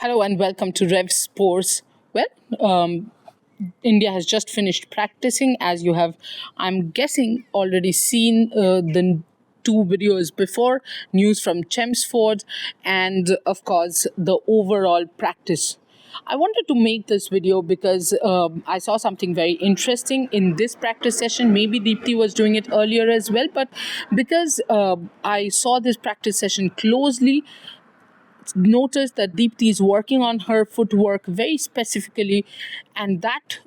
Hello and welcome to Revsportz. Well, um, India has just finished practicing, as you have, I'm guessing, already seen the two videos before, news from Chelmsford, and of course, the overall practice. I wanted to make this video because I saw something very interesting in this practice session. Maybe Deepti was doing it earlier as well, but because I saw this practice session closely, noticed that Deepti is working on her footwork very specifically, and that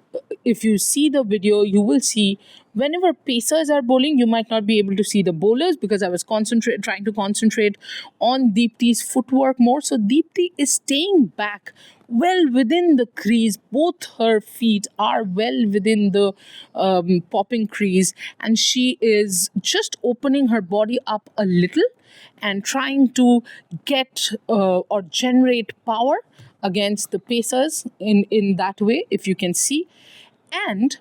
if you see the video, you will see whenever pacers are bowling, you might not be able to see the bowlers because I was trying to concentrate on Deepti's footwork more. So Deepti is staying back well within the crease. Both her feet are well within the popping crease, and she is just opening her body up a little and trying to get or generate power against the pacers in that way, if you can see. And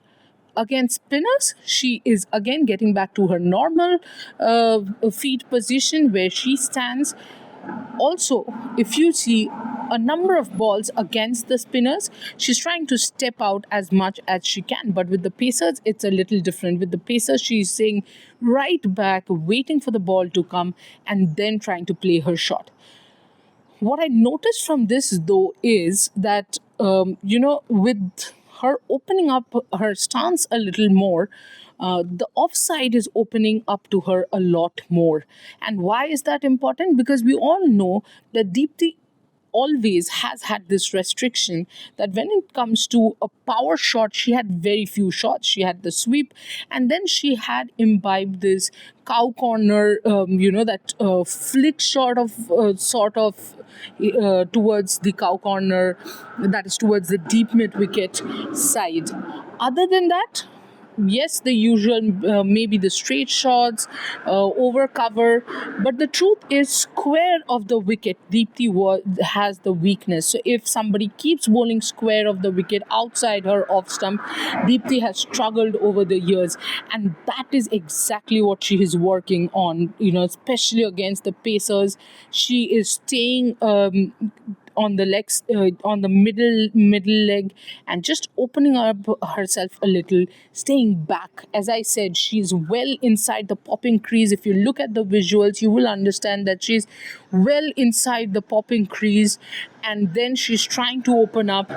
against spinners, she is again getting back to her normal feet position where she stands. Also, if you see a number of balls against the spinners, she's trying to step out as much as she can. But with the pacers, it's a little different. With the pacers, she's staying right back, waiting for the ball to come, and then trying to play her shot. What I noticed from this, though, is that, with her opening up her stance a little more, the offside is opening up to her a lot more. And why is that important? Because we all know that Deepti always has had this restriction that when it comes to a power shot, she had very few shots. She had the sweep, and then she had imbibed this cow corner, that flick shot of towards the cow corner, that is towards the deep mid wicket side. Other than that, yes, the usual, maybe the straight shots, over cover, but the truth is, square of the wicket, has the weakness. So if somebody keeps bowling square of the wicket outside her off stump, Deepti has struggled over the years, and that is exactly what she is working on. Especially against the pacers, she is staying on the legs, on the middle leg, and just opening up herself a little, staying back. As I said, she's well inside the popping crease. If you look at the visuals, you will understand that she's well inside the popping crease, and then she's trying to open up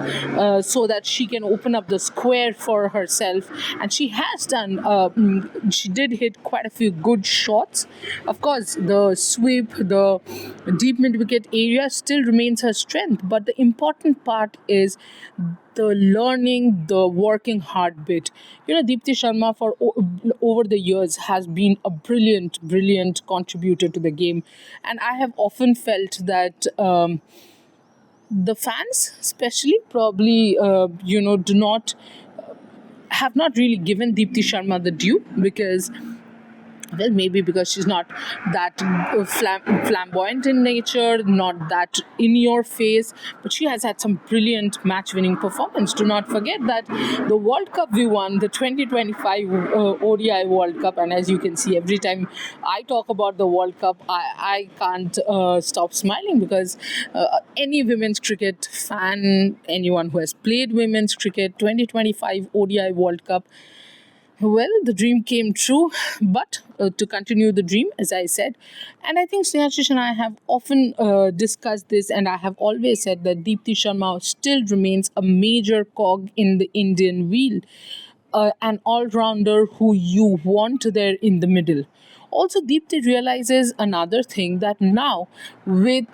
so that she can open up the square for herself. And she has done, she did hit quite a few good shots. Of course, the sweep, the deep mid wicket area still remains her strength, but the important part is the learning, the working hard bit. Deepti Sharma for over the years has been a brilliant contributor to the game, and I have often felt that the fans, especially, probably do not have not really given Deepti Sharma the due because. Well, maybe because she's not that flamboyant in nature, not that in your face, but she has had some brilliant match winning performance. Do not forget that the World Cup we won, the 2025 ODI World Cup, and as you can see, every time I talk about the World Cup, I can't stop smiling because any women's cricket fan, anyone who has played women's cricket, 2025 ODI World Cup, well, the dream came true, but to continue the dream, as I said, and I think Snehashish and I have often discussed this, and I have always said that Deepti Sharma still remains a major cog in the Indian wheel, an all-rounder who you want there in the middle. Also, Deepti realizes another thing, that now with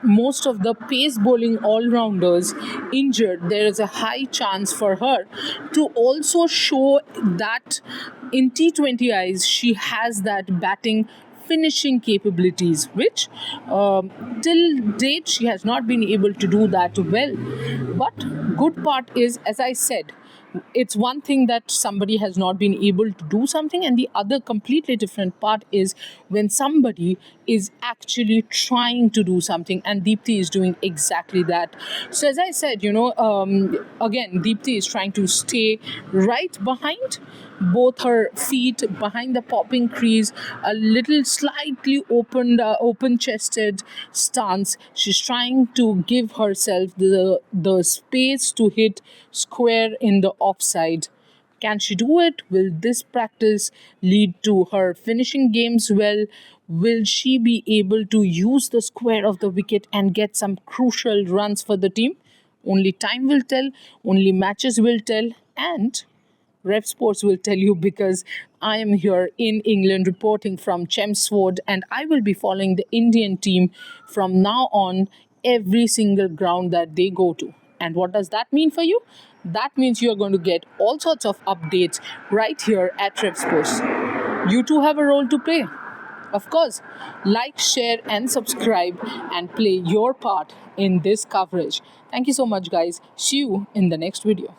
most of the pace bowling all-rounders injured, there is a high chance for her to also show that in T20Is she has that batting finishing capabilities, which till date she has not been able to do that well. But good part is, as I said, It's one thing that somebody has not been able to do something, and the other completely different part is when somebody is actually trying to do something, and Deepti is doing exactly that. So as I said, again, Deepti is trying to stay right behind, both her feet behind the popping crease, a little slightly open chested stance. She's trying to give herself the space to hit square in the offside. Can she do it? Will this practice lead to her finishing games well? Will she be able to use the square of the wicket and get some crucial runs for the team? Only time will tell, only matches will tell, and Revsportz will tell you, because I am here in England reporting from Chelmsford, and I will be following the Indian team from now on every single ground that they go to. And what does that mean for you? That means you're going to get all sorts of updates right here at Revsportz. You too have a role to play. Of course, like, share, and subscribe and play your part in this coverage. Thank you so much, guys. See you in the next video.